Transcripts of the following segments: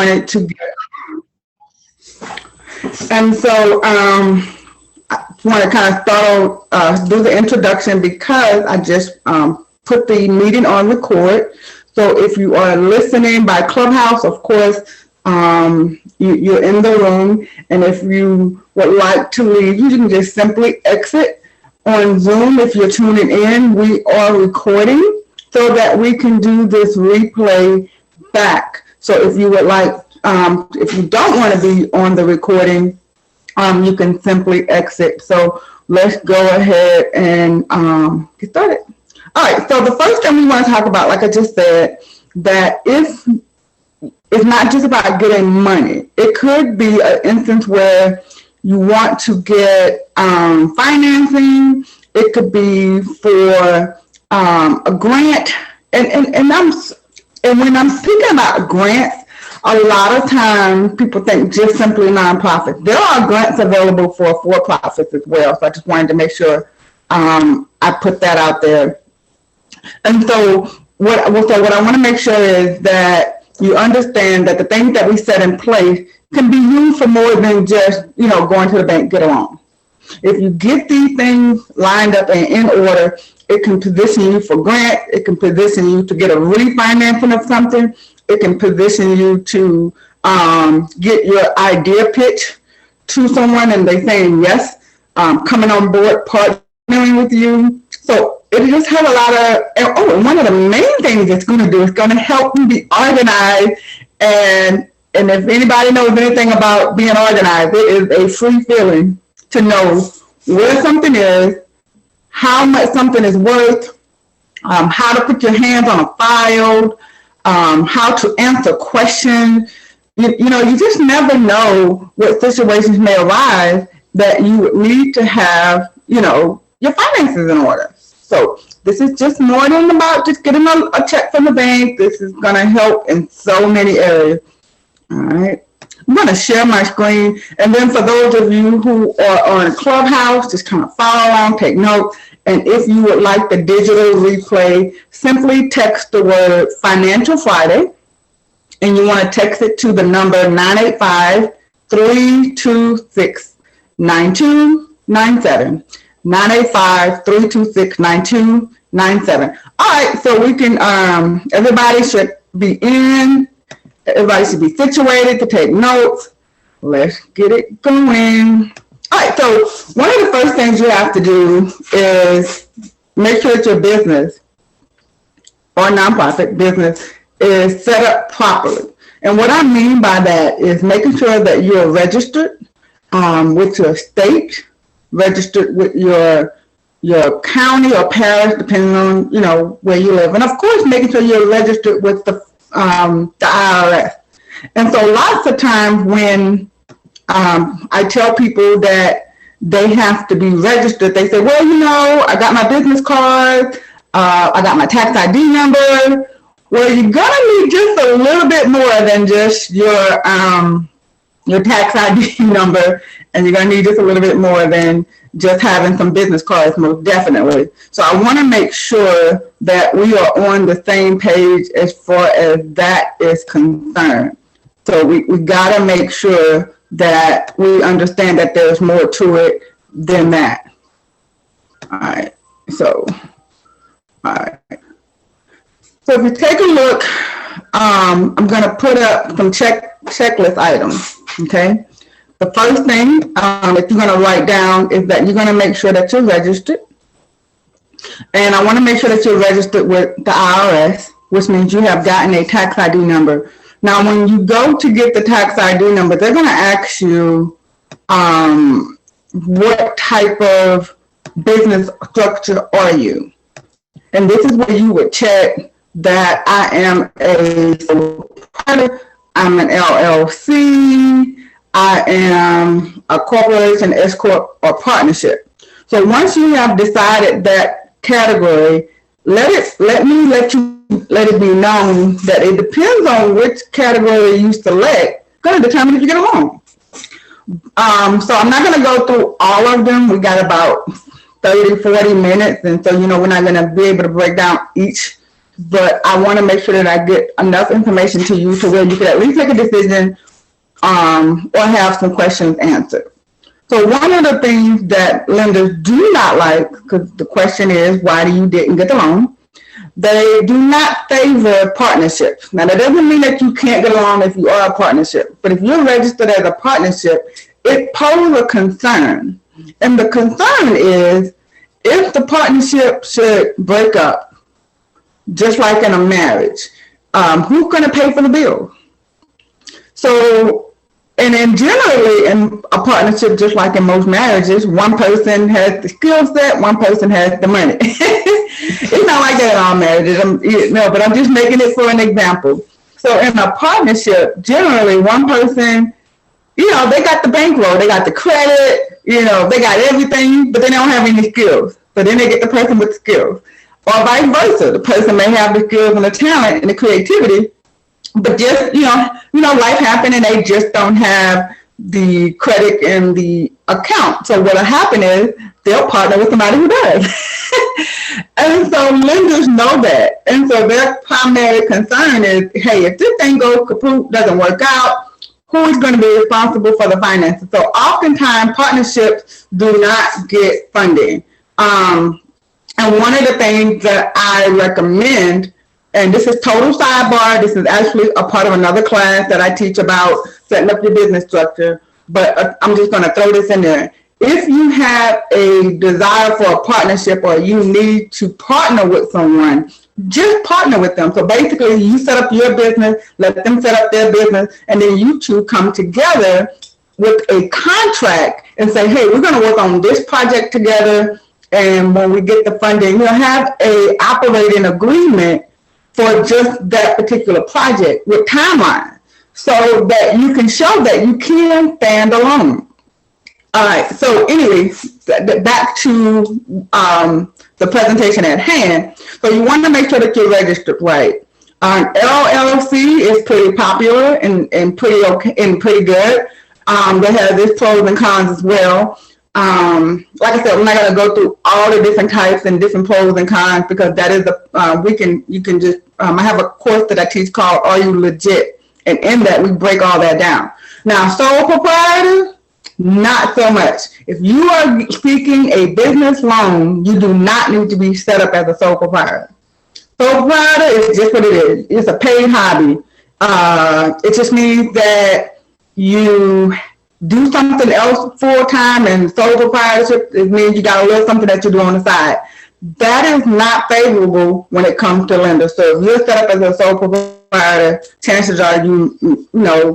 wanted to get. And so I want to kind of do the introduction because I just put the meeting on record. So if you are listening by Clubhouse, of course, you're in the room. And if you would like to leave, you can just simply exit. On Zoom, if you're tuning in, we are recording so that we can do this replay back. So if you would like, if you don't want to be on the recording, you can simply exit. So let's go ahead and get started. All right, so the first thing we want to talk about, like I just said, that it's not just about getting money. It could be an instance where you want to get financing. It could be for a grant. And when I'm speaking about grants, a lot of times people think just simply nonprofits. There are grants available for for-profits as well. So I just wanted to make sure I put that out there. And so what I want to make sure is that you understand that the things that we set in place can be used for more than just, going to the bank, get a loan. If you get these things lined up and in order, it can position you for grant. It can position you to get a refinancing of something. It can position you to get your idea pitch to someone and they saying yes, coming on board, partnering with you. So it just has a lot of, and one of the main things it's going to do is going to help you be organized. And if anybody knows anything about being organized, it is a free feeling to know where something is, how much something is worth, how to put your hands on a file, how to answer questions. You just never know what situations may arise that you would need to have, your finances in order. So this is just more than about just getting a check from the bank. This is going to help in so many areas. All right. I'm going to share my screen. And then for those of you who are on Clubhouse, just kind of follow along, take notes. And if you would like the digital replay, simply text the word Financial Friday. And you want to text it to the number 985-326-9297. 985-326-9297. All right, so we can, everybody should be in. Everybody should be situated to take notes. Let's get it going. All right, so one of the first things you have to do is make sure that your business or nonprofit business is set up properly. And what I mean by that is making sure that you're registered with your state, registered with your county or parish, depending on where you live, and of course making sure you're registered with the IRS. And so lots of times when I tell people that they have to be registered, they say, well, I got my business card, I got my tax ID number. Well, you're gonna need just a little bit more than just your tax ID number, and you're gonna need just a little bit more than just having some business cards, most definitely. So I want to make sure that we are on the same page as far as that is concerned. So we got to make sure that we understand that there's more to it than that. All right. So, all right. So if you take a look, I'm going to put up some checklist items. Okay. The first thing that you're going to write down is that you're going to make sure that you're registered. And I want to make sure that you're registered with the IRS, which means you have gotten a tax ID number. Now, when you go to get the tax ID number, they're going to ask you what type of business structure are you? And this is where you would check that I am I'm an LLC, I am a corporation, S corp, or partnership. So once you have decided that category, let it be known that it depends on which category you select, going to determine if you get a loan. So I'm not going to go through all of them. We got about 30, 40 minutes. And so, we're not going to be able to break down each but I want to make sure that I get enough information to you to where you can at least make a decision or have some questions answered. So one of the things that lenders do not like, because the question is, why you didn't get the loan? They do not favor partnerships. Now, that doesn't mean that you can't get along if you are a partnership, but if you're registered as a partnership, it poses a concern. And the concern is, if the partnership should break up, just like in a marriage, who's going to pay for the bill? So, and then generally in a partnership, just like in most marriages, one person has the skill set, one person has the money. It's not like that in all marriages, but I'm just making it for an example. So in a partnership, generally one person, they got the bankroll, they got the credit, they got everything, but they don't have any skills. So then they get the person with skills. Or vice versa, the person may have the skills and the talent and the creativity, but just, life happened and they just don't have the credit and the account. So what'll happen is they'll partner with somebody who does. And so lenders know that. And so their primary concern is, hey, if this thing goes kaput, doesn't work out, who is going to be responsible for the finances? So oftentimes partnerships do not get funding. And one of the things that I recommend, and this is total sidebar, this is actually a part of another class that I teach about setting up your business structure, but I'm just going to throw this in there. If you have a desire for a partnership or you need to partner with someone, just partner with them. So basically you set up your business, let them set up their business, and then you two come together with a contract and say, hey, we're going to work on this project together. And when we get the funding, we'll have a operating agreement for just that particular project with timeline, so that you can show that you can stand alone. All right, so anyway, back to the presentation at hand. So you want to make sure that you're registered right. LLC is pretty popular and pretty okay and pretty good. They have its pros and cons as well. Like I said, we're not going to go through all the different types and different pros and cons, because that is you can just I have a course that I teach called Are You Legit? And in that we break all that down. Now, sole proprietor, not so much. If you are seeking a business loan, you do not need to be set up as a sole proprietor. Sole proprietor is just what it is. It's a paid hobby. It just means that you do something else full time, and sole proprietorship, it means you got a little something that you do on the side. That is not favorable when it comes to lenders. So if you're set up as a sole proprietor, chances are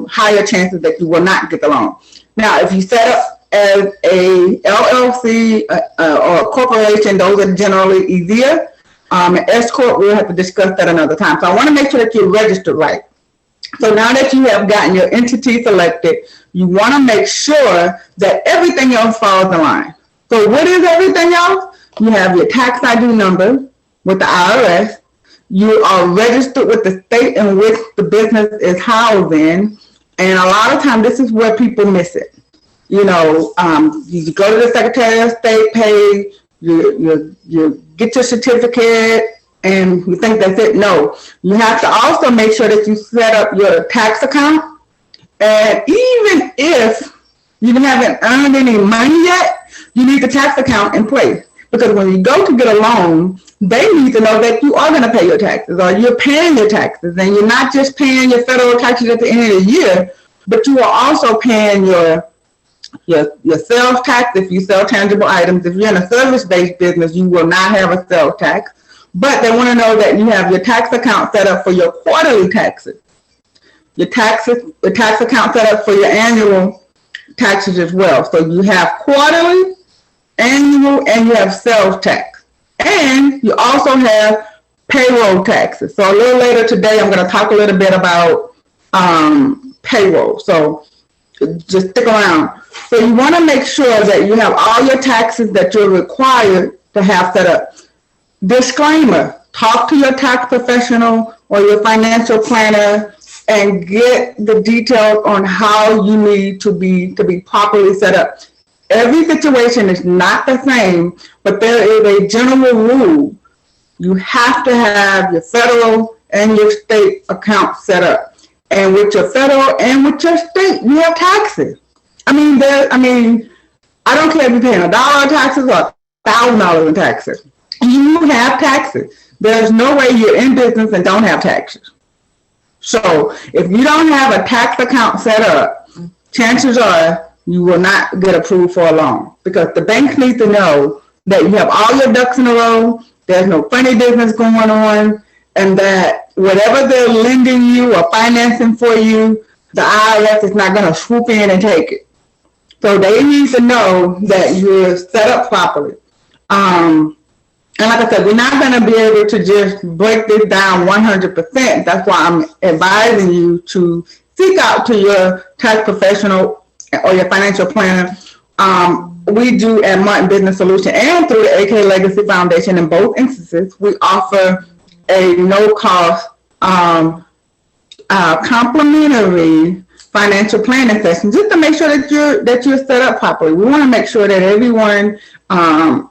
higher chances that you will not get the loan. Now, if you set up as a LLC or a corporation, those are generally easier. An S corp, we'll have to discuss that another time. So I want to make sure that you're registered right. So now that you have gotten your entity selected, you want to make sure that everything else falls in line. So what is everything else? You have your tax ID number with the IRS. You are registered with the state in which the business is housed in. And a lot of times this is where people miss it. You go to the Secretary of State page, you get your certificate, and you think that's it. No, you have to also make sure that you set up your tax account. And even if you haven't earned any money yet, you need the tax account in place. Because when you go to get a loan, they need to know that you are going to pay your taxes, or you're paying your taxes. And you're not just paying your federal taxes at the end of the year, but you are also paying your sales tax if you sell tangible items. If you're in a service-based business, you will not have a sales tax. But they want to know that you have your tax account set up for your quarterly taxes. The tax account set up for your annual taxes as well. So you have quarterly, annual, and you have sales tax. And you also have payroll taxes. So a little later today, I'm going to talk a little bit about payroll. So just stick around. So you want to make sure that you have all your taxes that you're required to have set up. Disclaimer, talk to your tax professional or your financial planner and get the details on how you need to be properly set up. Every situation is not the same, but there is a general rule you have to have your federal and your state account set up. And with your federal and with your state, you have taxes. I mean, I don't care if you're paying $1 in taxes or $1,000 in taxes. You have taxes. There's no way you're in business and don't have taxes. So if you don't have a tax account set up, chances are you will not get approved for a loan, because the banks need to know that you have all your ducks in a row, there's no funny business going on, and that whatever they're lending you or financing for you, the IRS is not going to swoop in and take it. So they need to know that you're set up properly. And like I said, we're not going to be able to just break this down 100%. That's why I'm advising you to seek out to your tax professional or your financial planner. We do at Martin Business Solution and through the AK Legacy Foundation, in both instances, we offer a no-cost complimentary financial planning session, just to make sure that you're set up properly. We want to make sure that everyone, you're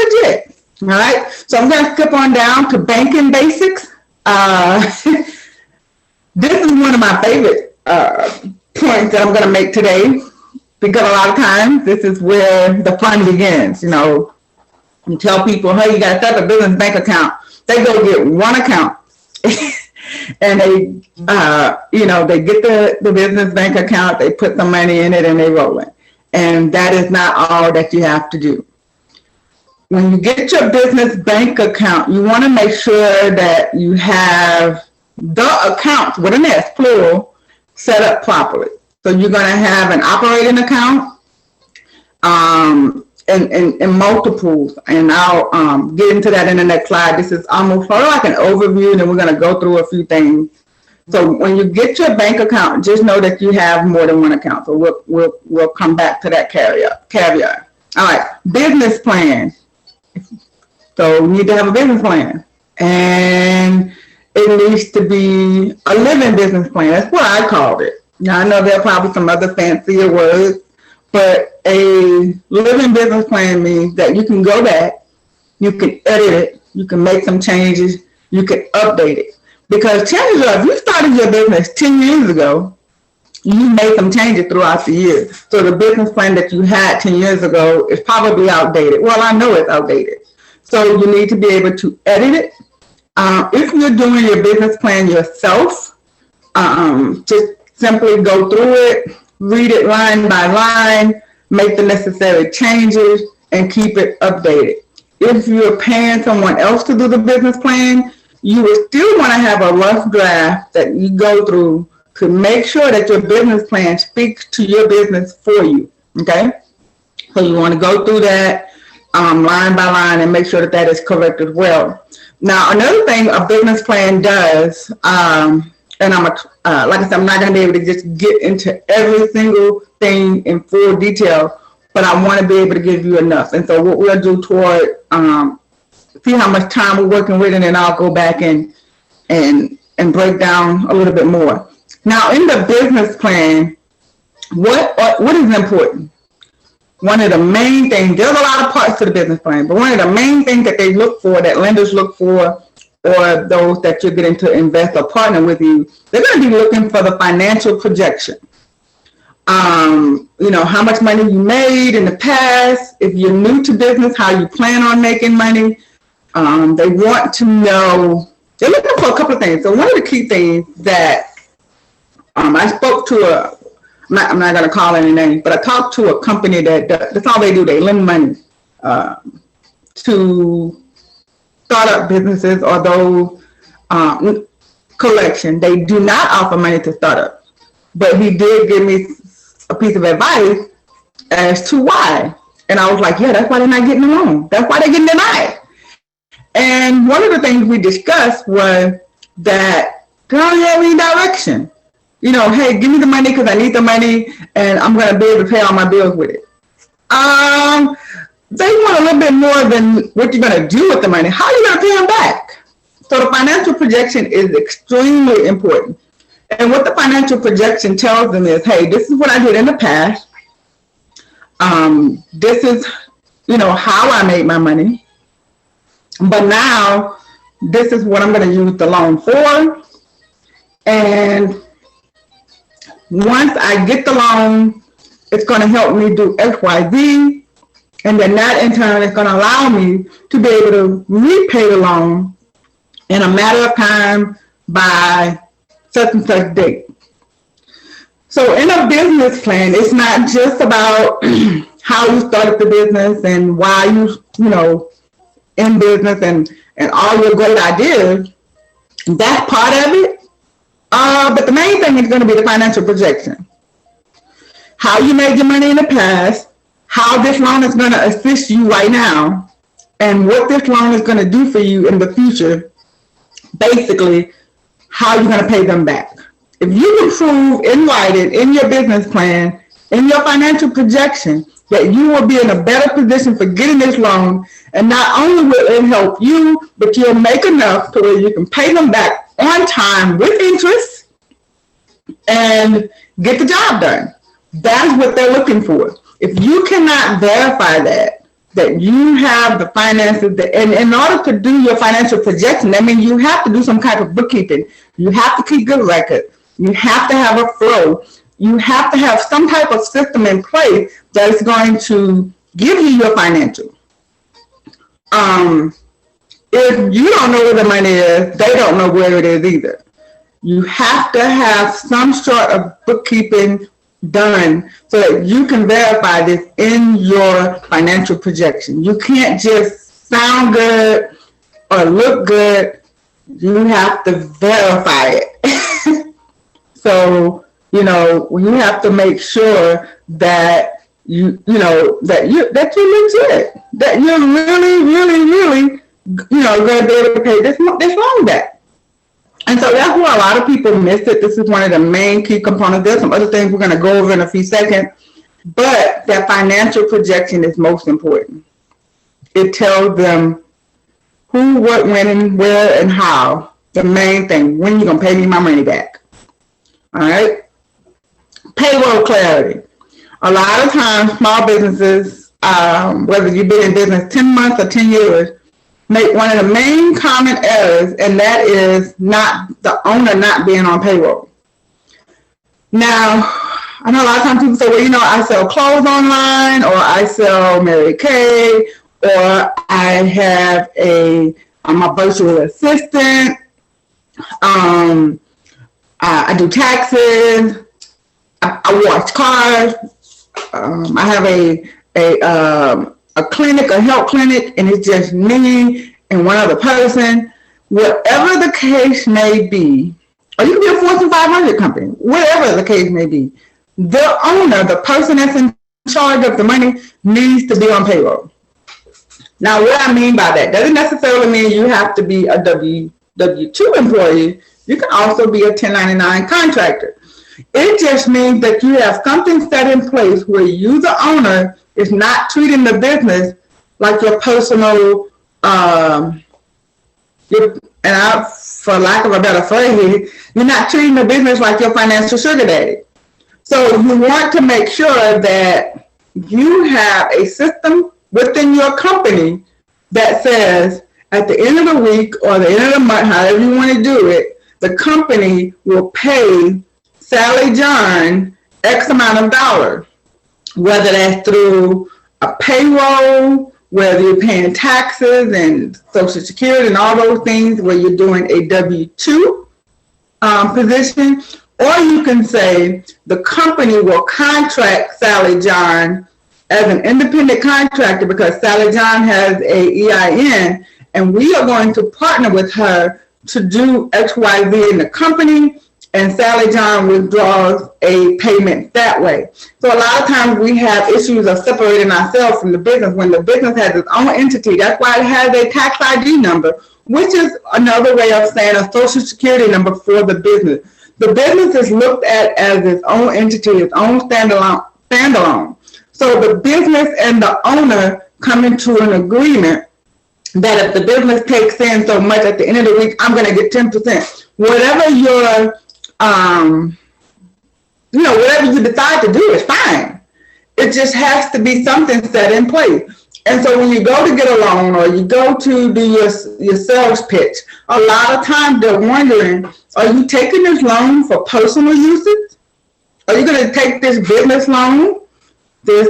legit. All right. So I'm going to skip on down to banking basics. This is one of my favorite points that I'm going to make today, because a lot of times this is where the fun begins. You know, you tell people, hey, you got to set up a business bank account. They go get one account. And they get the business bank account, they put some money in it, and they roll it. And that is not all that you have to do. When you get your business bank account, you want to make sure that you have the account, with an S, plural, set up properly. So you're going to have an operating account and multiples. And I'll get into that in the next slide. This is almost sort of like an overview, and then we're going to go through a few things. So when you get your bank account, just know that you have more than one account. So we'll come back to that caveat. All right, business plan. So you need to have a business plan, and it needs to be a living business plan. That's what I called it. Now, I know there are probably some other fancier words, but a living business plan means that you can go back, you can edit it, you can make some changes, you can update it. Because chances are, if you started your business 10 years ago, you made some changes throughout the years. So the business plan that you had 10 years ago is probably outdated. Well, I know it's outdated. So you need to be able to edit it. If you're doing your business plan yourself, just simply go through it, read it line by line, make the necessary changes, and keep it updated. If you're paying someone else to do the business plan, you will still want to have a rough draft that you go through to make sure that your business plan speaks to your business for you, okay? So you want to go through that line by line and make sure that that is correct as well. Now, another thing a business plan does, and like I said, I'm not going to be able to just get into every single thing in full detail, but I want to be able to give you enough. And so what we'll do toward, see how much time we're working with, and then I'll go back and break down a little bit more. Now, in the business plan, what is important? One of the main things, there's a lot of parts to the business plan, but one of the main things that they look for, that lenders look for, or those that you're getting to invest or partner with you, they're going to be looking for the financial projection. How much money you made in the past, if you're new to business, how you plan on making money. They want to know, they're looking for a couple of things. So one of the key things that I spoke to I'm not going to call any names, but I talked to a company that's all they do. They lend money to startup businesses or those collection. They do not offer money to startups, but he did give me a piece of advice as to why. And I was like, yeah, that's why they're not getting a loan. That's why they're getting denied. And one of the things we discussed was that they don't have any direction. Hey, give me the money because I need the money and I'm going to be able to pay all my bills with it. They want a little bit more than what you're going to do with the money. How are you going to pay them back? So the financial projection is extremely important. And what the financial projection tells them is, hey, this is what I did in the past. This is, how I made my money. But now this is what I'm going to use the loan for. And once I get the loan, it's going to help me do X, Y, Z. And then that in turn is going to allow me to be able to repay the loan in a matter of time by such and such date. So in a business plan, it's not just about how you started the business and why you know, in business and all your great ideas. That's part of it. But the main thing is going to be the financial projection. How you made your money in the past, how this loan is going to assist you right now, and what this loan is going to do for you in the future. Basically, how you're going to pay them back. If you can prove in writing, in your business plan, in your financial projection, that you will be in a better position for getting this loan, and not only will it help you, but you'll make enough to where you can pay them back on time with interest and get the job done. That's what they're looking for. If you cannot verify that you have the finances, and in order to do your financial projection, that means you have to do some type of bookkeeping. You have to keep good records. You have to have a flow. You have to have some type of system in place that is going to give you your financial. If you don't know where the money is, they don't know where it is either. You have to have some sort of bookkeeping done so that you can verify this in your financial projection. You can't just sound good or look good. You have to verify it. So, you know, you have to make sure that you're legit, that you're really, going to be able to pay this loan back. And so that's where a lot of people miss it. This is one of the main key components. There's some other things we're going to go over in a few seconds, but that financial projection is most important. It tells them who, what, when, and where, and how. The main thing, when you're going to pay me my money back. All right? Payroll clarity. A lot of times, small businesses, whether you've been in business 10 months or 10 years, make one of the main common errors, and that is the owner not being on payroll. Now, I know a lot of times people say, well, I sell clothes online, or I sell Mary Kay, or I have I'm a virtual assistant, I do taxes, I wash cars, I have a clinic, a health clinic, and it's just me and one other person. Whatever the case may be, or you can be a Fortune 500 company, whatever the case may be, the owner, the person that's in charge of the money, needs to be on payroll. Now, what I mean by that doesn't necessarily mean you have to be a W-2 employee. You can also be a 1099 contractor. It just means that you have something set in place where you, the owner, is not treating the business like your personal, for lack of a better phrase, you're not treating the business like your financial sugar daddy. So you want to make sure that you have a system within your company that says at the end of the week or the end of the month, however you want to do it, the company will pay Sally John X amount of dollars, whether that's through a payroll, whether you're paying taxes and Social Security and all those things, where you're doing a W-2 position, or you can say the company will contract Sally John as an independent contractor because Sally John has a EIN, and we are going to partner with her to do XYZ in the company, and Sally John withdraws a payment that way. So a lot of times we have issues of separating ourselves from the business when the business has its own entity. That's why it has a tax ID number, which is another way of saying a Social Security number for the business. The business is looked at as its own entity, its own standalone. So the business and the owner come into an agreement that if the business takes in so much at the end of the week, I'm going to get 10%. Whatever your whatever you decide to do is fine. It just has to be something set in place. And so when you go to get a loan or you go to do your sales pitch, a lot of times they're wondering, are you taking this loan for personal usage? Are you going to take this business loan, this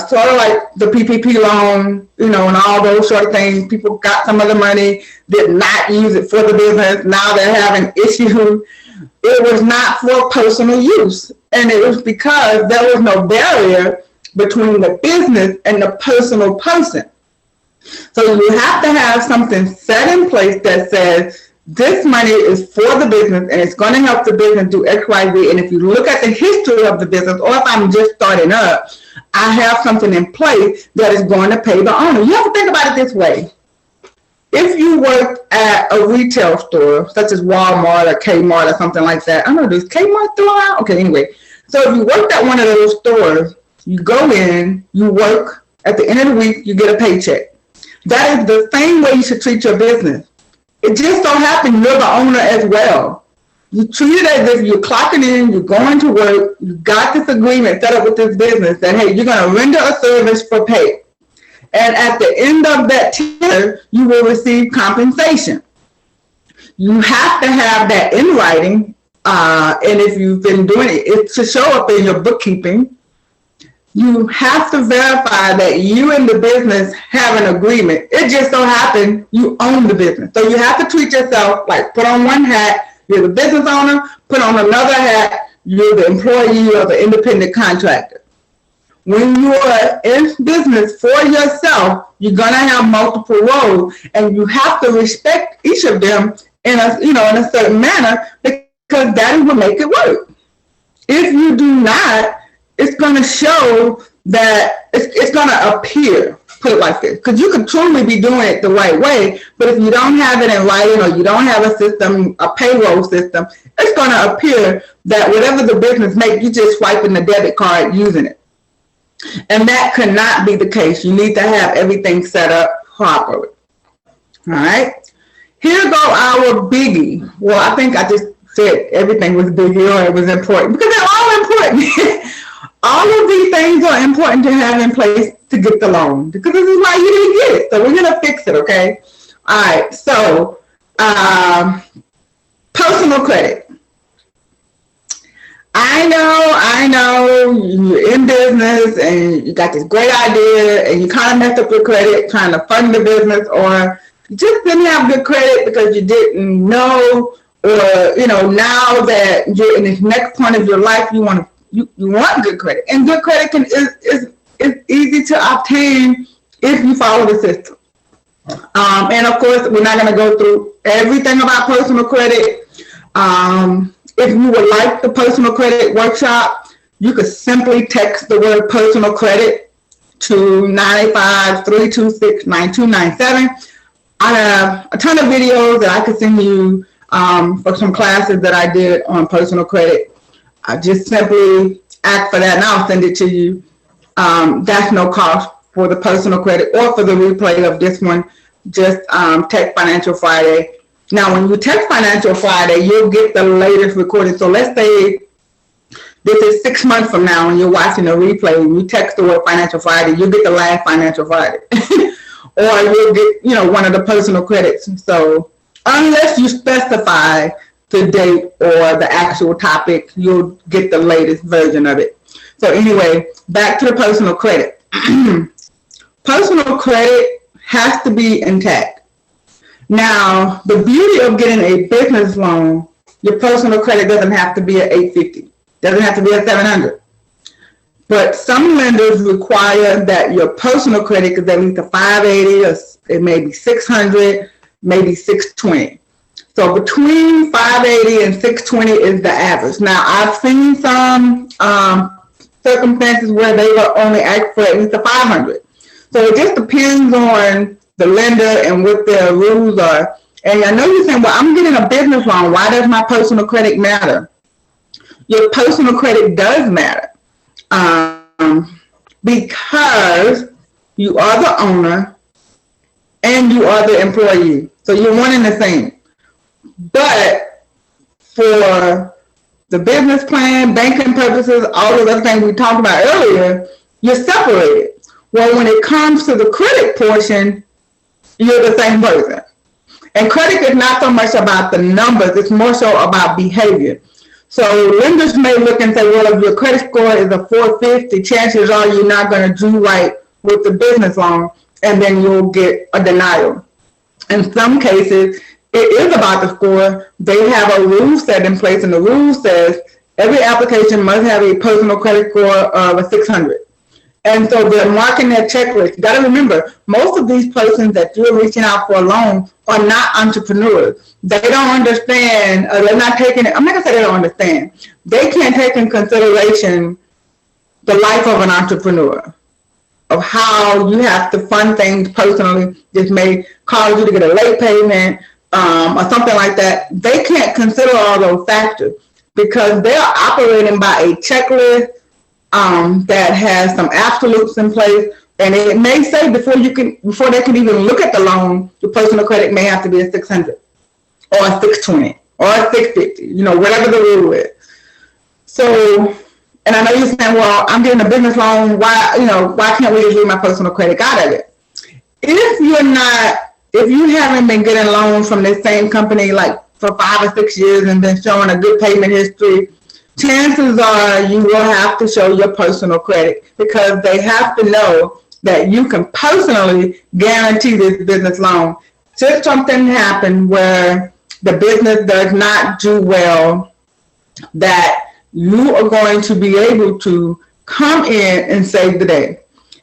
sort of like the PPP loan, and all those sort of things? People got some of the money, did not use it for the business. Now they're having issues. It was not for personal use. And it was because there was no barrier between the business and the personal person. So you have to have something set in place that says this money is for the business and it's going to help the business do X, Y, Z. And if you look at the history of the business, or if I'm just starting up, I have something in place that is going to pay the owner. You have to think about it this way. If you work at a retail store, such as Walmart or Kmart or something like that, I don't know, does Kmart still around? Okay, anyway. So if you worked at one of those stores, you go in, you work, at the end of the week, you get a paycheck. That is the same way you should treat your business. It just so happens you're the owner as well. You treat it as if you're clocking in, you're going to work, you got this agreement set up with this business that, hey, you're going to render a service for pay. And at the end of that tenure, you will receive compensation. You have to have that in writing, and if you've been doing it, it should show up in your bookkeeping. You have to verify that you and the business have an agreement. It just so happens you own the business. So you have to treat yourself like put on one hat, you're the business owner, put on another hat, you're the employee or the independent contractor. When you are in business for yourself, you're going to have multiple roles, and you have to respect each of them in a certain manner, because that is what makes it work. If you do not, it's going to show that it's going to appear, put it like this, because you can truly be doing it the right way, but if you don't have it in writing or you don't have a system, a payroll system, it's going to appear that whatever the business makes, you're just swiping the debit card using it. And that cannot be the case. You need to have everything set up properly. All right. Here go our biggie. Well, I think I just said everything was biggie or it was important, because they're all important. All of these things are important to have in place to get the loan, because this is why you didn't get it. So we're going to fix it, okay? All right, so personal credit. I know you're in business and you got this great idea and you kind of messed up your credit trying to fund the business, or you just didn't have good credit because you didn't know, or, now that you're in this next point of your life, you want good credit, and good credit is easy to obtain if you follow the system. And of course, we're not going to go through everything about personal credit. If you would like the personal credit workshop, you could simply text the word personal credit to 985-326-9297. I have a ton of videos that I could send you for some classes that I did on personal credit. I just simply ask for that and I'll send it to you. That's no cost for the personal credit or for the replay of this one. Just text Financial Friday. Now, when you text Financial Friday, you'll get the latest recording. So let's say this is 6 months from now and you're watching a replay and you text the word Financial Friday, you'll get the last Financial Friday. Or you'll get, one of the personal credits. So unless you specify the date or the actual topic, you'll get the latest version of it. So anyway, back to the personal credit. Personal credit has to be intact. Now, the beauty of getting a business loan, your personal credit doesn't have to be at 850, doesn't have to be at 700. But some lenders require that your personal credit is at least a 580, or it may be 600, maybe 620. So between 580 and 620 is the average. Now, I've seen some circumstances where they will only ask for at least a 500. So it just depends on the lender and what their rules are. And I know you're saying, well, I'm getting a business loan. Why does my personal credit matter? Your personal credit does matter because you are the owner and you are the employee. So you're one and the same. But for the business plan, banking purposes, all of the things we talked about earlier, you're separated. Well, when it comes to the credit portion, you're the same person. And credit is not so much about the numbers, it's more so about behavior. So lenders may look and say, well, if your credit score is a 450, chances are you're not going to do right with the business loan, and then you'll get a denial. In some cases, it is about the score. They have a rule set in place, and the rule says every application must have a personal credit score of a 600. And so they're marking their checklist. You got to remember, most of these persons that you're reaching out for a loan are not entrepreneurs. They don't understand, they're not taking it. I'm not going to say they don't understand. They can't take in consideration the life of an entrepreneur, of how you have to fund things personally. This may cause you to get a late payment or something like that. They can't consider all those factors because they are operating by a checklist that has some absolutes in place, and it may say before they can even look at the loan, the personal credit may have to be a 600 or a 620 or a 650, whatever the rule is. So, and I know you're saying, well, I'm getting a business loan. Why can't we just leave my personal credit out of it? If you haven't been getting loans from this same company like for 5 or 6 years and been showing a good payment history, chances are you will have to show your personal credit because they have to know that you can personally guarantee this business loan. Should something happen where the business does not do well, that you are going to be able to come in and save the day.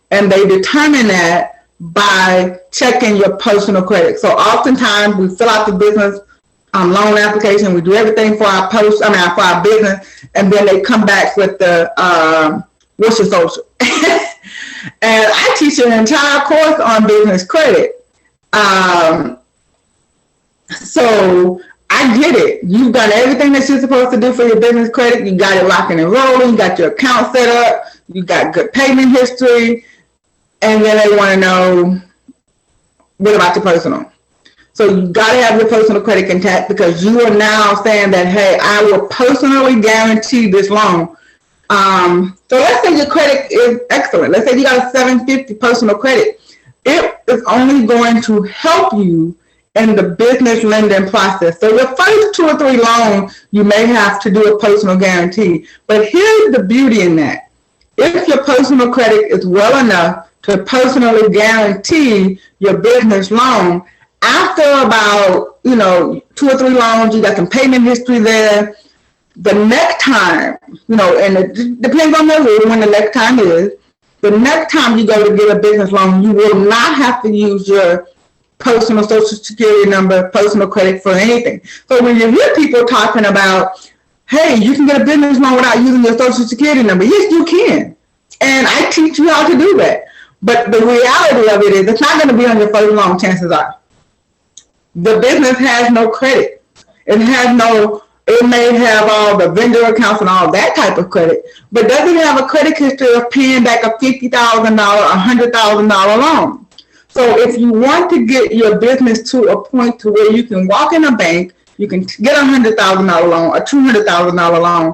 And they determine that by checking your personal credit. So oftentimes we fill out the business loan application, we do everything for our for our business, and then they come back with the what's your social? And I teach an entire course on business credit. So I get it. You've done everything that you're supposed to do for your business credit. You got it rocking and rolling. You got your account set up. You got good payment history. And then they want to know, what about your personal? So you got to have your personal credit intact because you are now saying that, hey, I will personally guarantee this loan. So let's say your credit is excellent. Let's say you got a 750 personal credit. It is only going to help you in the business lending process. So your first 2 or 3 loans, you may have to do a personal guarantee. But here's the beauty in that. If your personal credit is well enough to personally guarantee your business loan, after about, 2 or 3 loans, you got some payment history there. The next time, and it depends on the rule when the next time is, the next time you go to get a business loan, you will not have to use your personal social security number, personal credit for anything. So when you hear people talking about, hey, you can get a business loan without using your social security number, yes, you can. And I teach you how to do that. But the reality of it is it's not going to be on your first loan, chances are. The business has no credit. It may have all the vendor accounts and all that type of credit, but doesn't have a credit history of paying back a $50,000, $100,000 loan. So if you want to get your business to a point to where you can walk in a bank, you can get a $100,000 loan, a $200,000 loan.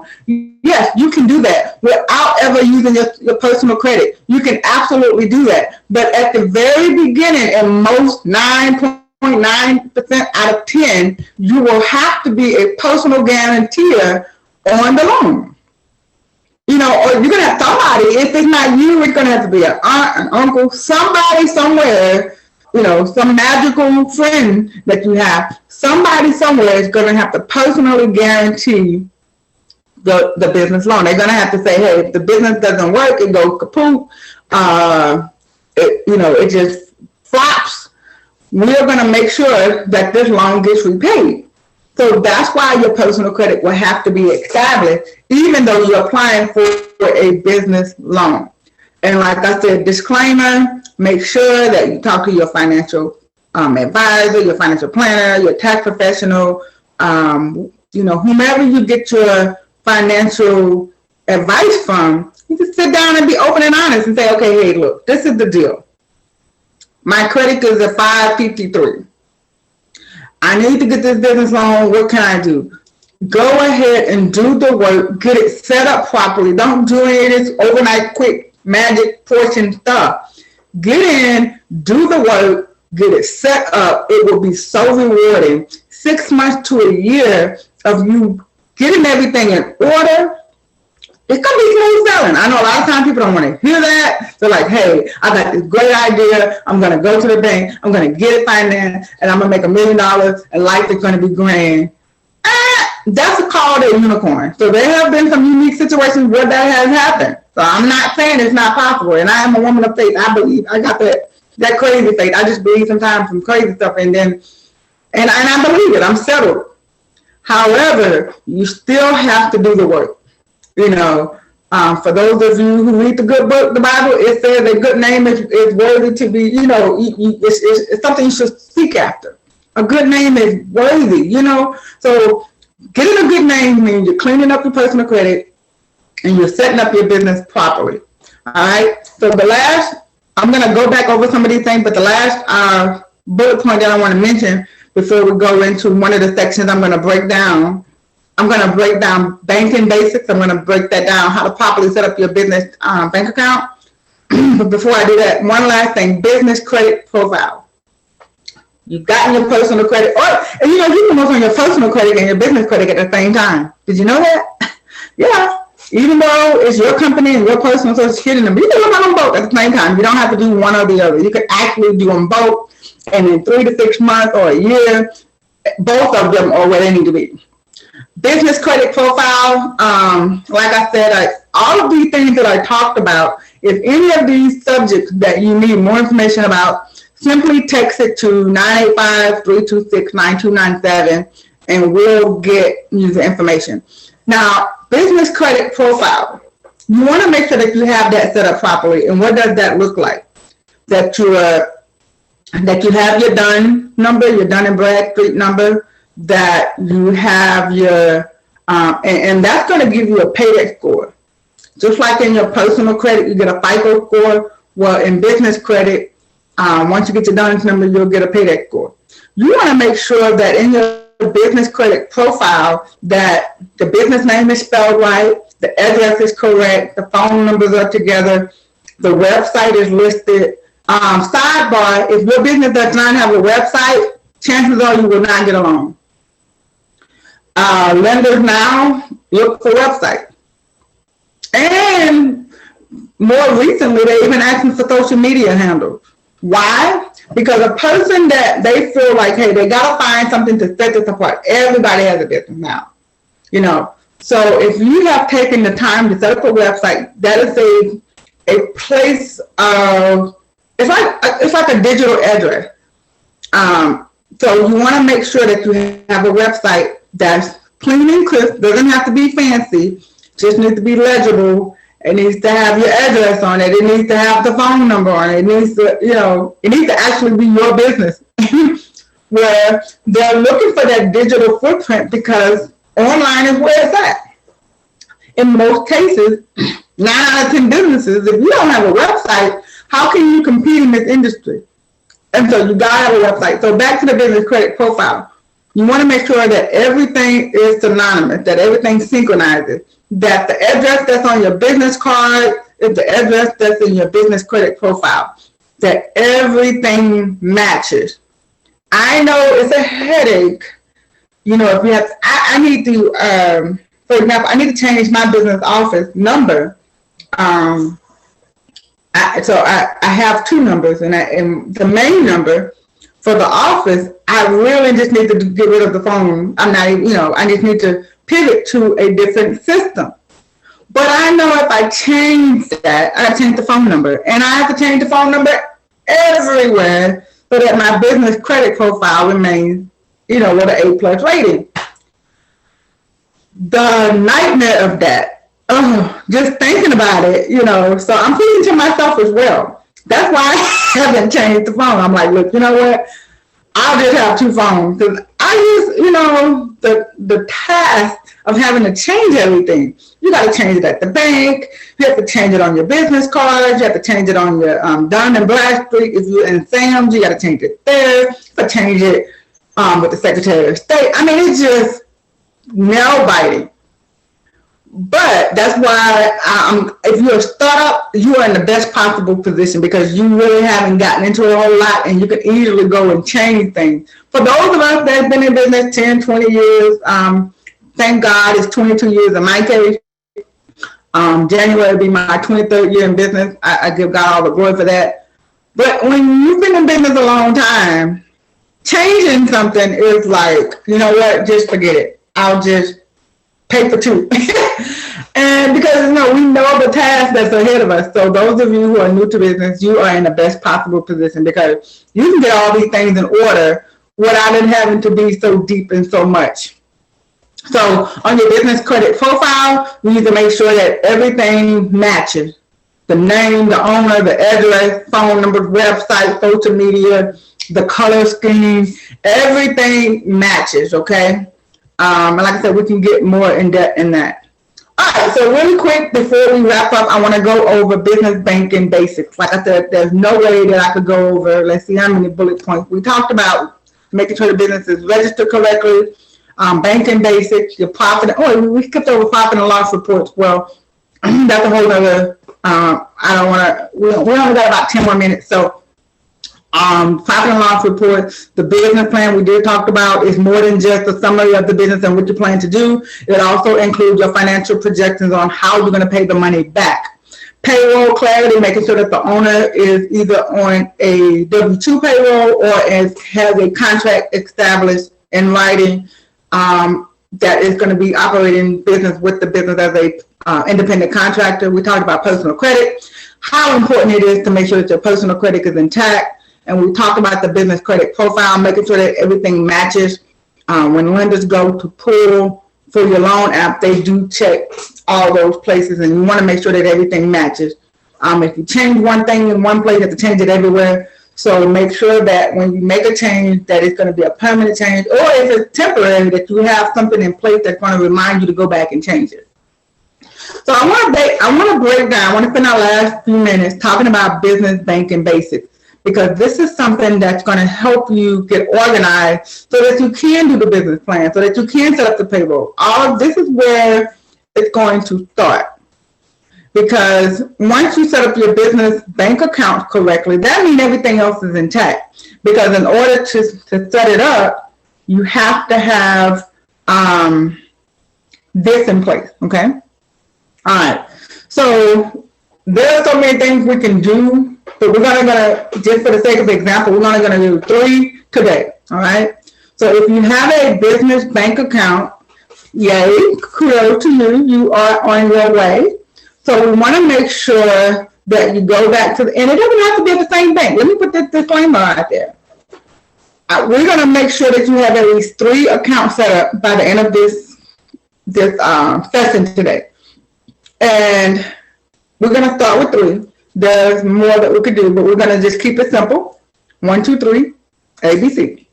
Yes, you can do that without ever using your personal credit. You can absolutely do that. But at the very beginning, in most 9.9% out of 10, you will have to be a personal guarantor on the loan. Or you're going to have somebody, if it's not you, it's going to have to be an aunt, an uncle, somebody somewhere, some magical friend that you have. Somebody somewhere is going to have to personally guarantee the business loan. They're going to have to say, hey, if the business doesn't work, it goes kaput, it just flops. We're going to make sure that this loan gets repaid. So that's why your personal credit will have to be established, even though you're applying for a business loan. And like I said, disclaimer, make sure that you talk to your financial advisor, your financial planner, your tax professional, whomever you get your financial advice from. You just sit down and be open and honest and say, okay, hey, look, this is the deal. My credit is a 553. I need to get this business loan. What can I do? Go ahead and do the work. Get it set up properly. Don't do any of this overnight quick magic fortune stuff. get in, do the work, get it set up. It will be so rewarding. 6 months to a year of you getting everything in order. It's gonna be smooth sailing. I know a lot of times people don't want to hear that. They're like, hey, I got this great idea. I'm gonna go to the bank. I'm gonna get it financed, and I'm gonna make $1 million, and life is gonna be grand. That's a call to a unicorn. So there have been some unique situations where that has happened. So I'm not saying it's not possible. And I am a woman of faith. I believe. I got that crazy faith. I just believe sometimes some crazy stuff, and I believe it. I'm settled. However, you still have to do the work. You know, for those of you who read the good book, the Bible, it says a good name is worthy to be, you know, it's something you should seek after. A good name is worthy, you know. So getting a good name means you're cleaning up your personal credit and you're setting up your business properly. All right. So I'm going to go back over some of these things, but the last bullet point that I want to mention before we go into one of the sections I'm going to break down banking basics. I'm going to break that down, how to properly set up your business bank account. But before I do that, one last thing, business credit profile. You've gotten your personal credit, and you know, you can work on your personal credit and your business credit at the same time. Did you know that? Yeah. Even though it's your company and your personal social security number, you can work on them both at the same time. You don't have to do one or the other. You can actually do them both, and in 3 to 6 months or a year, both of them are where they need to be. Business credit profile, like I said, all of these things that I talked about, if any of these subjects that you need more information about, simply text it to 985-326-9297 and we'll get you the information. Now, business credit profile, you want to make sure that you have that set up properly. And what does that look like? That you have your DUN number, your Dun & Bradstreet number, that you have your, and that's going to give you a paydex score. Just like in your personal credit, you get a FICO score. Well, in business credit, once you get your DUNS number, you'll get a paydex score. You want to make sure that in your business credit profile that the business name is spelled right, the address is correct, the phone numbers are together, the website is listed. Sidebar, if your business does not have a website, chances are you will not get a loan. Lenders now look for website. And more recently, they even asking for social media handles. Why? Because a person that they feel like, hey, they got to find something to set this apart. Everybody has a business now, you know. So if you have taken the time to set up a website, that is a place of, it's like a digital address. So you want to make sure that you have a website that's clean and crisp, doesn't have to be fancy, just needs to be legible. It needs to have your address on it. It needs to have the phone number on it. It needs to, you know, it needs to actually be your business. Where they're looking for that digital footprint because online is where it's at. In most cases, 9 out of 10 businesses, if you don't have a website, how can you compete in this industry? And so you gotta have a website. So back to the business credit profile. You want to make sure that everything is synonymous, that everything synchronizes, that the address that's on your business card is the address that's in your business credit profile, that everything matches. I know it's a headache. You know, if you have, I need to, for example, I need to change my business office number. So I have 2 numbers, and the main number for the office, I really just need to get rid of the phone. I'm not even, you know, I just need to pivot to a different system. But I know if I change that, I change the phone number, and I have to change the phone number everywhere so that my business credit profile remains, you know, with an A+ rating. The nightmare of that, just thinking about it, you know, so I'm thinking to myself as well. That's why I haven't changed the phone. I'm like, look, you know what? I'll just have 2 phones because I use, you know, the task of having to change everything. You got to change it at the bank. You have to change it on your business cards. You have to change it on your Dun & Bradstreet. If you're in Sam's, you got to change it there. You got to change it with the Secretary of State. I mean, it's just nail biting. But that's why if you're a startup, you are in the best possible position because you really haven't gotten into a whole lot and you can easily go and change things. For those of us that have been in business 10, 20 years, thank God it's 22 years in my case. January will be my 23rd year in business. I give God all the glory for that. But when you've been in business a long time, changing something is like, you know what, just forget it. I'll just pay for two. And because, you know, we know the task that's ahead of us. So those of you who are new to business, you are in the best possible position because you can get all these things in order without it having to be so deep and so much. So on your business credit profile, you need to make sure that everything matches. The name, the owner, the address, phone number, website, social media, the color scheme, everything matches, okay? And like I said, we can get more in depth in that. All right, so really quick before we wrap up, I want to go over business banking basics. Like I said, there's no way that I could go over, let's see how many bullet points. We talked about making sure the business is registered correctly, banking basics, your profit. Oh, we skipped over profit and loss reports. Well, that's a whole other, I don't want to, we only got about 10 more minutes. So profit and loss report, the business plan we did talk about is more than just a summary of the business and what you plan to do. It also includes your financial projections on how you're going to pay the money back. Payroll clarity, making sure that the owner is either on a W-2 payroll or has a contract established in writing that is going to be operating business with the business as a independent contractor. We talked about personal credit, how important it is to make sure that your personal credit is intact. And we talked about the business credit profile, making sure that everything matches. When lenders go to pull for your loan app, they do check all those places, and you want to make sure that everything matches. If you change one thing in one place, you have to change it everywhere. So make sure that when you make a change, that it's going to be a permanent change, or if it's temporary, that you have something in place that's going to remind you to go back and change it. So I want to break down. I want to spend our last few minutes talking about business banking basics, because this is something that's going to help you get organized so that you can do the business plan, so that you can set up the payroll. All of this is where it's going to start. Because once you set up your business bank account correctly, that means everything else is intact. Because in order to set it up, you have to have this in place, okay? All right. So there are so many things we can do, but we're gonna just for the sake of example, we're only gonna do 3 today, all right? So if you have a business bank account, yay, kudos to you, you are on your way. So we want to make sure that you go back to and it doesn't have to be at the same bank. Let me put this disclaimer out there. We're going to make sure that you have at least 3 accounts set up by the end of this session today. And we're going to start with 3. There's more that we could do, but we're going to just keep it simple. 1, 2, 3, ABC.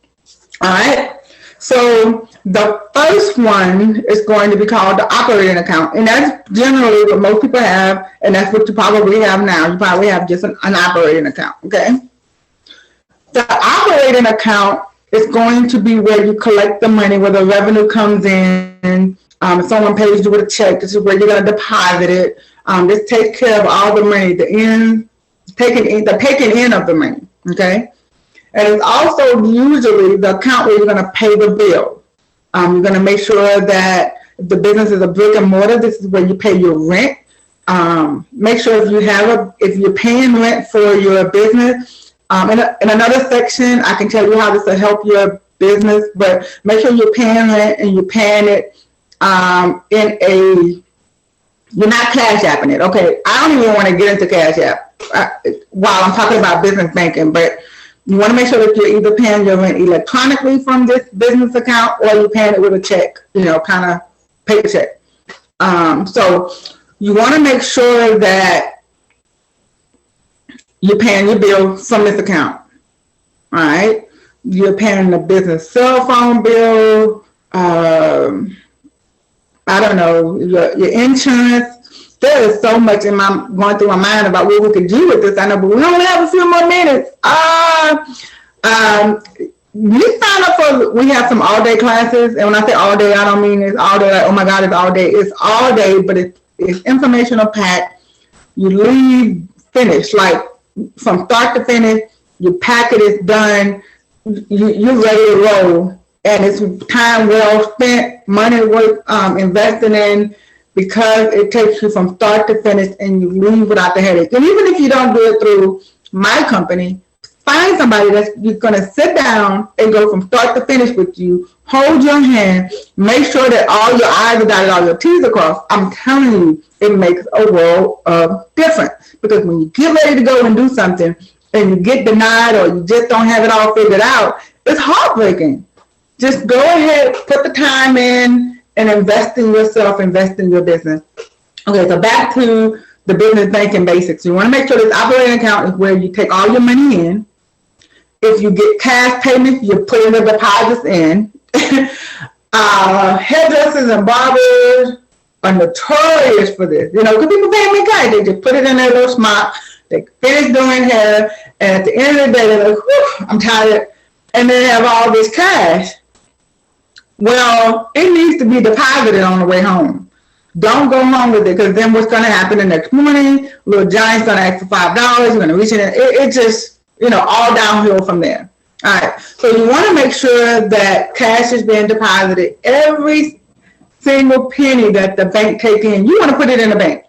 All right. So the first one is going to be called the operating account. And that's generally what most people have. And that's what you probably have now. You probably have just an operating account. Okay. The operating account is going to be where you collect the money, where the revenue comes in. If someone pays you with a check, this is where you're going to deposit it. This takes care of all the money, the taking in of the money. Okay. And it's also usually the account where you're going to pay the bill. You're going to make sure that if the business is a brick and mortar, this is where you pay your rent. Make sure if you're paying rent for your business. In another section, I can tell you how this will help your business, but make sure you're paying rent and you're paying it you're not Cash Apping it. Okay, I don't even want to get into Cash App while I'm talking about business banking, but you want to make sure that you're either paying your rent electronically from this business account or you're paying it with a check, kind of paper check. So you want to make sure that you're paying your bill from this account. All right. You're paying the business cell phone bill. I don't know, your insurance. There is so much going through my mind about what we could do with this. I know, but we only have a few more minutes. you sign up for, we have some all day classes. And when I say all day, I don't mean it's all day like, oh my God, it's all day. It's all day, but it's informational packed. You leave finished, like from start to finish, you pack it, it's done, you're ready to roll. And it's time well spent, money worth investing in, because it takes you from start to finish and you leave without the headache. And even if you don't do it through my company, find somebody that's going to sit down and go from start to finish with you, hold your hand, make sure that all your I's are dotted, all your T's are crossed. I'm telling you, it makes a world of difference. Because when you get ready to go and do something and you get denied or you just don't have it all figured out, it's heartbreaking. Just go ahead, put the time in, and invest in yourself, invest in your business. Okay, so back to the business banking basics. You want to make sure this operating account is where you take all your money in. If you get cash payments, you're putting the deposits in. Hairdressers and barbers are notorious for this. You know, because people pay me cash. They just put it in their little smock. They finish doing hair, and at the end of the day, they're like, whew, I'm tired. And they have all this cash. Well, it needs to be deposited on the way home. Don't go home with it, because then what's going to happen the next morning? Little Johnny's going to ask for $5. You're going to reach in. It just, you know, all downhill from there. All right. So you want to make sure that cash is being deposited. Every single penny that the bank takes in, you want to put it in the bank.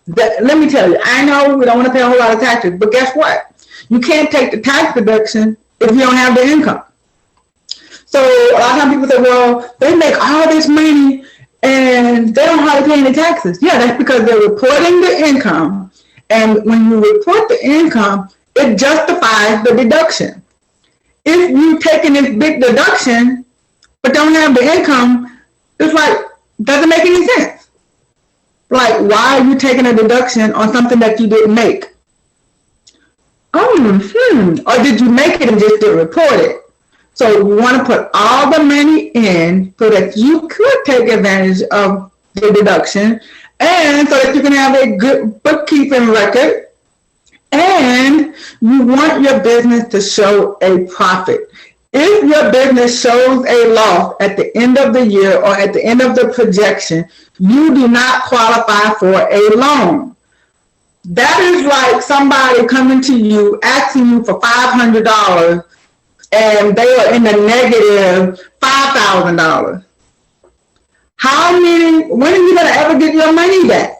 Let me tell you, I know we don't want to pay a whole lot of taxes, but guess what? You can't take the tax deduction if you don't have the income. So a lot of times people say, well, they make all this money and they don't hardly pay any taxes. Yeah, that's because they're reporting the income. And when you report the income, it justifies the deduction. If you're taking this big deduction but don't have the income, it's like, doesn't make any sense. Like, why are you taking a deduction on something that you didn't make? Or did you make it and just didn't report it? So you want to put all the money in so that you could take advantage of the deduction, and so that you can have a good bookkeeping record, and you want your business to show a profit. If your business shows a loss at the end of the year or at the end of the projection, you do not qualify for a loan. That is like somebody coming to you asking you for $500 and they are in the negative $5,000. When are you going to ever get your money back?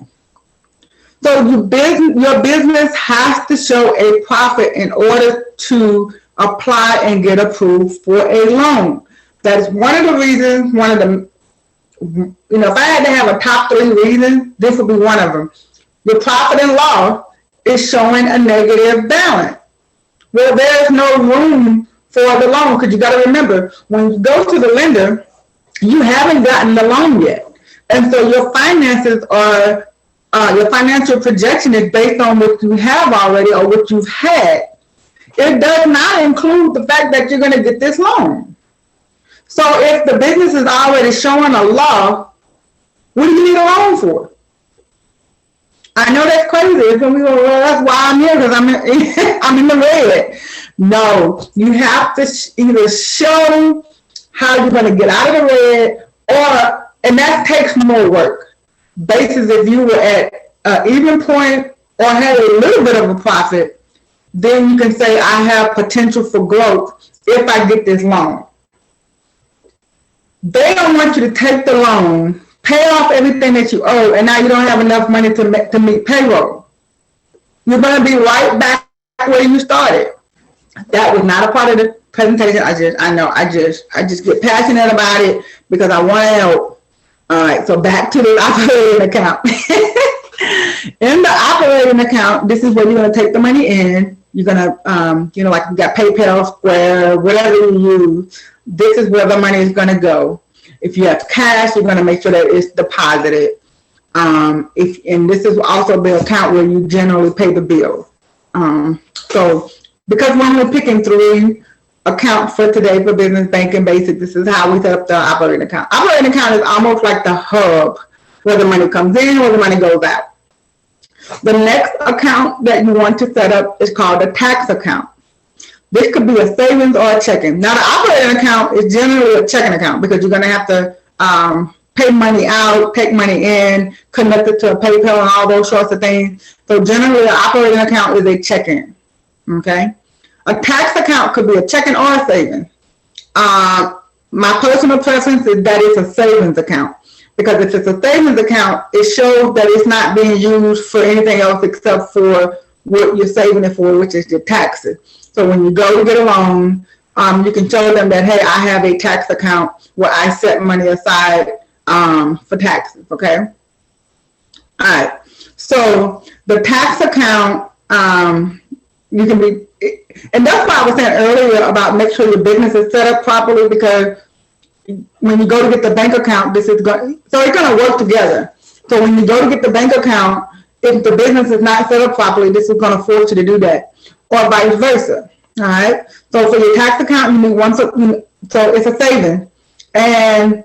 So your business has to show a profit in order to apply and get approved for a loan. That is one of the reasons, if I had to have a top 3 reasons, this would be one of them. Your profit and loss is showing a negative balance. Well, there's no room for the loan, because you got to remember, when you go to the lender, you haven't gotten the loan yet. And so your finances are, your financial projection is based on what you have already or what you've had. It does not include the fact that you're going to get this loan. So if the business is already showing a loss, what do you need a loan for? I know that's crazy. It's going to be, well, that's why I'm here, because I'm in the red. No, you have to either show how you're going to get out of the red, and that takes more work. Basis if you were at an even point or had a little bit of a profit, then you can say, I have potential for growth if I get this loan. They don't want you to take the loan, pay off everything that you owe, and now you don't have enough money to meet payroll. You're going to be right back where you started. That was not a part of the presentation. I just get passionate about it because I want to help. All right, so back to the operating account. In the operating account, this is where you're going to take the money in. You're going to, like you got PayPal, Square, whatever you use. This is where the money is going to go. If you have cash, you're going to make sure that it's deposited. And this is also the account where you generally pay the bill. So because when we're picking 3 accounts for today for business banking basic, this is how we set up the operating account. Operating account is almost like the hub where the money comes in, where the money goes out. The next account that you want to set up is called a tax account. This could be a savings or a checking. Now, the operating account is generally a checking account because you're going to have to pay money out, take money in, connect it to a PayPal and all those sorts of things. So generally, an operating account is a checking. Okay. A tax account could be a checking or a savings. My personal preference is that it's a savings account, because if it's a savings account, it shows that it's not being used for anything else except for what you're saving it for, which is your taxes. So when you go to get a loan, you can show them that, hey, I have a tax account where I set money aside for taxes. Okay. All right. So the tax account, you can be, and that's why I was saying earlier about make sure your business is set up properly, because when you go to get the bank account, so it's going to work together. So when you go to get the bank account, if the business is not set up properly, this is going to force you to do that, or vice versa. All right. So for your tax account, you need one. So it's a savings. And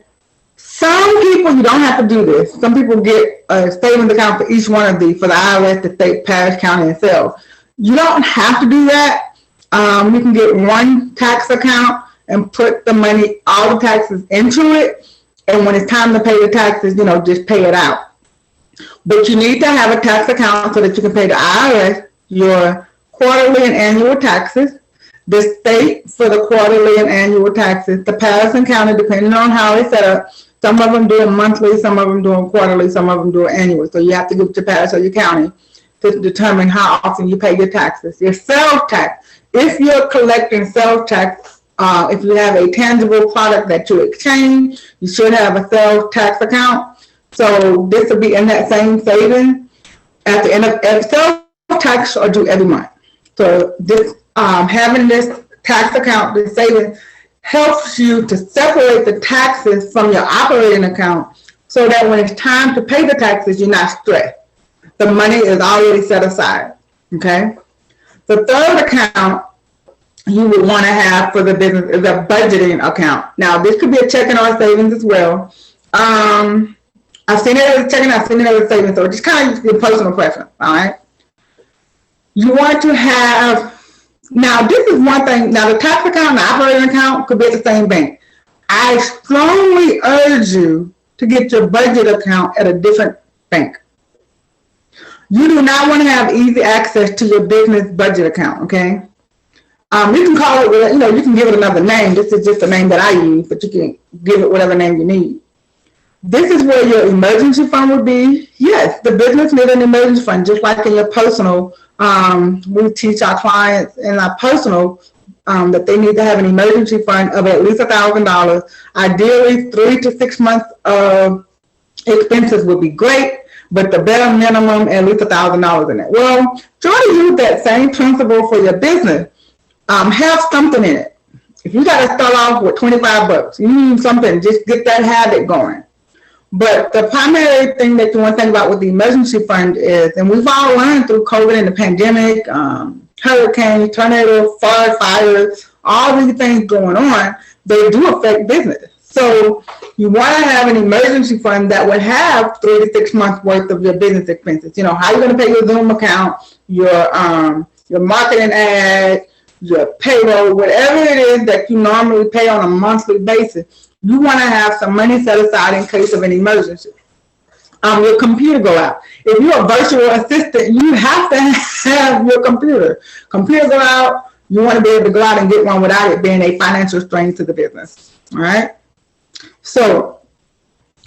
some people, you don't have to do this. Some people get a savings account for each one of these, for the IRS, the state, parish, county, and sales. You don't have to do that. You can get one tax account and put the money, all the taxes into it. And when it's time to pay the taxes, just pay it out. But you need to have a tax account so that you can pay the IRS your quarterly and annual taxes, the state for the quarterly and annual taxes, the parish and county, depending on how it's set up. Some of them do it monthly, some of them do it quarterly, some of them do it annual. So you have to go to your parish or your county to determine how often you pay your taxes. Your sales tax, if you're collecting sales tax, if you have a tangible product that you exchange, you should have a sales tax account. So this will be in that same savings. At the end of sales tax are due every month. So this having this tax account, this savings, helps you to separate the taxes from your operating account, so that when it's time to pay the taxes, you're not stressed. The money is already set aside. Okay. The third account you would want to have for the business is a budgeting account. Now, this could be a checking or a savings as well. I've seen it as a checking, I've seen it as a savings, so it's just kind of your personal preference. All right. You want to have, now this is one thing, now the tax account and the operating account could be at the same bank. I strongly urge you to get your budget account at a different bank. You do not want to have easy access to your business budget account, okay? You can call it, you can give it another name. This is just the name that I use, but you can give it whatever name you need. This is where your emergency fund would be. Yes, the business needs an emergency fund, just like in your personal. We teach our clients in our personal that they need to have an emergency fund of at least $1,000. Ideally, 3 to 6 months of expenses would be great, but the bare minimum, at least $1,000 in it. Well, try to use that same principle for your business. Have something in it. If you got to start off with $25, you need something, just get that habit going. But the primary thing that you want to think about with the emergency fund is, and we've all learned through COVID and the pandemic, hurricanes, tornadoes, forest fires, all these things going on, they do affect business. So you want to have an emergency fund that would have 3 to 6 months worth of your business expenses. How you're going to pay your Zoom account, your marketing ad, your payroll, whatever it is that you normally pay on a monthly basis. You want to have some money set aside in case of an emergency. Your computer go out. If you're a virtual assistant, you have to have your computer. Computer go out. You want to be able to go out and get one without it being a financial strain to the business. All right. So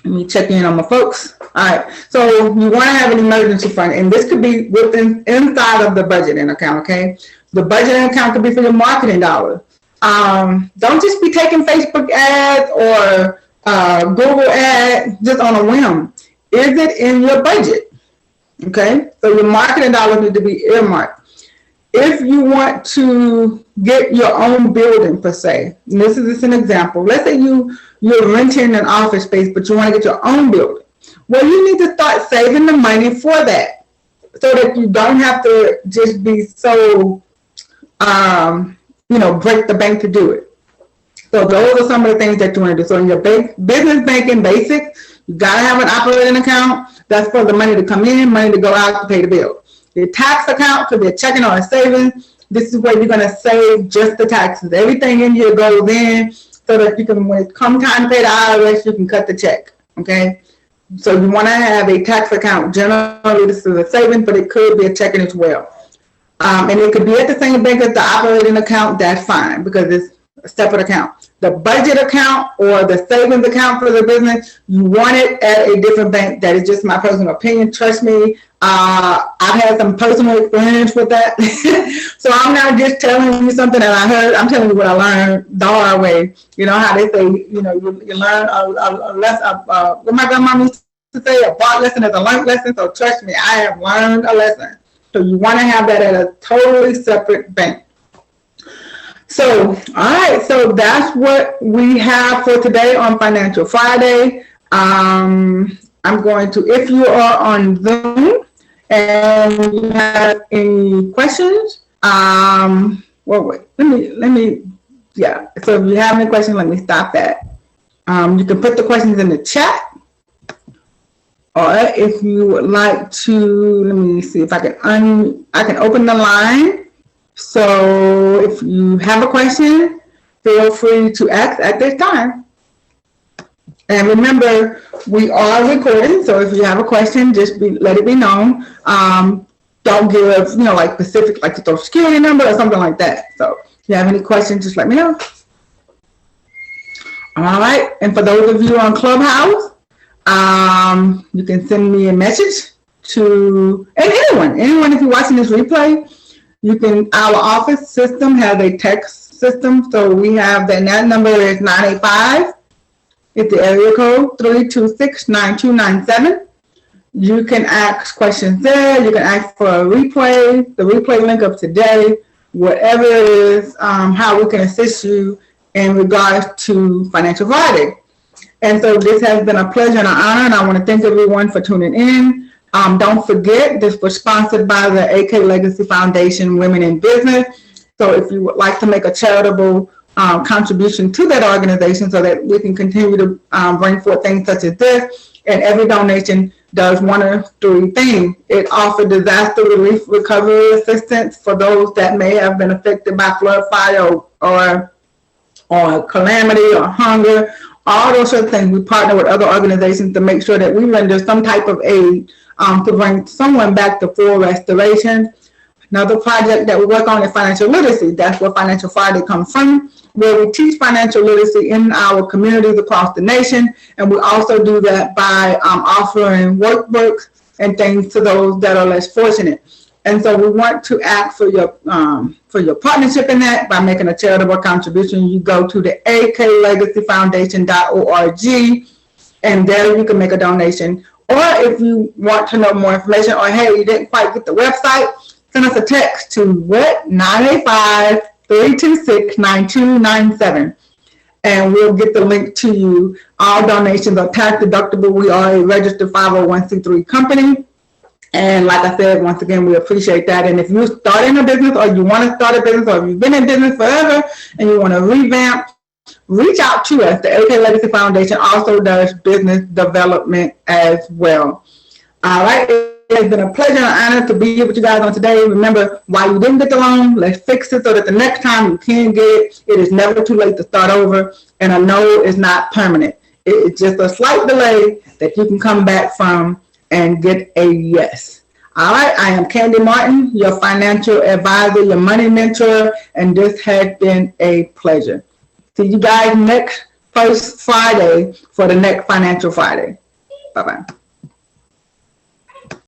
let me check in on my folks. All right. So you want to have an emergency fund, and this could be inside of the budgeting account. Okay. The budgeting account could be for your marketing dollars. Don't just be taking Facebook ads or Google ads just on a whim. Is it in your budget? Okay, so your marketing dollars need to be earmarked. If you want to get your own building per se, and this is just an example. Let's say you're renting an office space, but you want to get your own building. Well, you need to start saving the money for that, so that you don't have to just be so break the bank to do it. So those are some of the things that you want to do. So in your business banking basics, you got to have an operating account. That's for the money to come in, money to go out to pay the bill. Your tax account could be a checking or a savings. This is where you're going to save just the taxes. Everything in here goes in so that you can, when it comes time to pay the IRS, you can cut the check. Okay. So you want to have a tax account. Generally, this is a savings, but it could be a checking as well. And it could be at the same bank as the operating account. That's fine because it's a separate account. The budget account or the savings account for the business, you want it at a different bank. That is just my personal opinion. Trust me, I've had some personal experience with that. So I'm not just telling you something that I heard. I'm telling you what I learned the hard way. You know how they say, you know, you learn a lesson. What my grandma used to say, a bought lesson is a learned lesson. So trust me, I have learned a lesson. So you want to have that at a totally separate bank. So, all right, so that's what we have for today on Financial Friday. I'm going to, if you are on Zoom and you have any questions, well, wait, let me, yeah. So if you have any questions, let me stop that. You can put the questions in the chat. Or if you would like to, let me see if I can open the line. So if you have a question, feel free to ask at this time. And remember, we are recording, so if you have a question, just let it be known. Don't give, you know, like specific, like the Social Security number or something like that. So if you have any questions, just let me know. All right, and for those of you on Clubhouse, you can send me a message to, and anyone if you're watching this replay, you can, our office system has a text system. So we have that number is 985. It's the area code 326-9297. You can ask questions there. You can ask for a replay, the replay link of today, whatever it is, how we can assist you in regards to Financial Friday. And so this has been a pleasure and an honor, and I want to thank everyone for tuning in. Don't forget, this was sponsored by the AK Legacy Foundation Women in Business. So if you would like to make a charitable contribution to that organization so that we can continue to bring forth things such as this, and every donation does one or three things. It offers disaster relief recovery assistance for those that may have been affected by flood, fire, or calamity or hunger. All those sort of things. We partner with other organizations to make sure that we render some type of aid to bring someone back to full restoration. Another project that we work on is financial literacy. That's where Financial Friday comes from, where we teach financial literacy in our communities across the nation. And we also do that by offering workbooks and things to those that are less fortunate. And so we want to ask for your partnership in that by making a charitable contribution. You go to the aklegacyfoundation.org, and there you can make a donation. Or if you want to know more information, or hey, you didn't quite get the website, send us a text to 985-326-9297, and we'll get the link to you. All donations are tax deductible. We are a registered 501c3 company. And like I said, once again, we appreciate that. And if you're starting a business, or you want to start a business, or you've been in business forever and you want to revamp, reach out to us. The AK Legacy Foundation also does business development as well. All right. It has been a pleasure and honor to be here with you guys on today. Remember, why you didn't get the loan, let's fix it so that the next time you can get it. It is never too late to start over. And a no is not permanent. It's just a slight delay that you can come back from and get a yes. All right, I am Guimont-Martin, your financial advisor, your money mentor, and this has been a pleasure. See you guys next first Friday for the next Financial Friday. Bye-bye.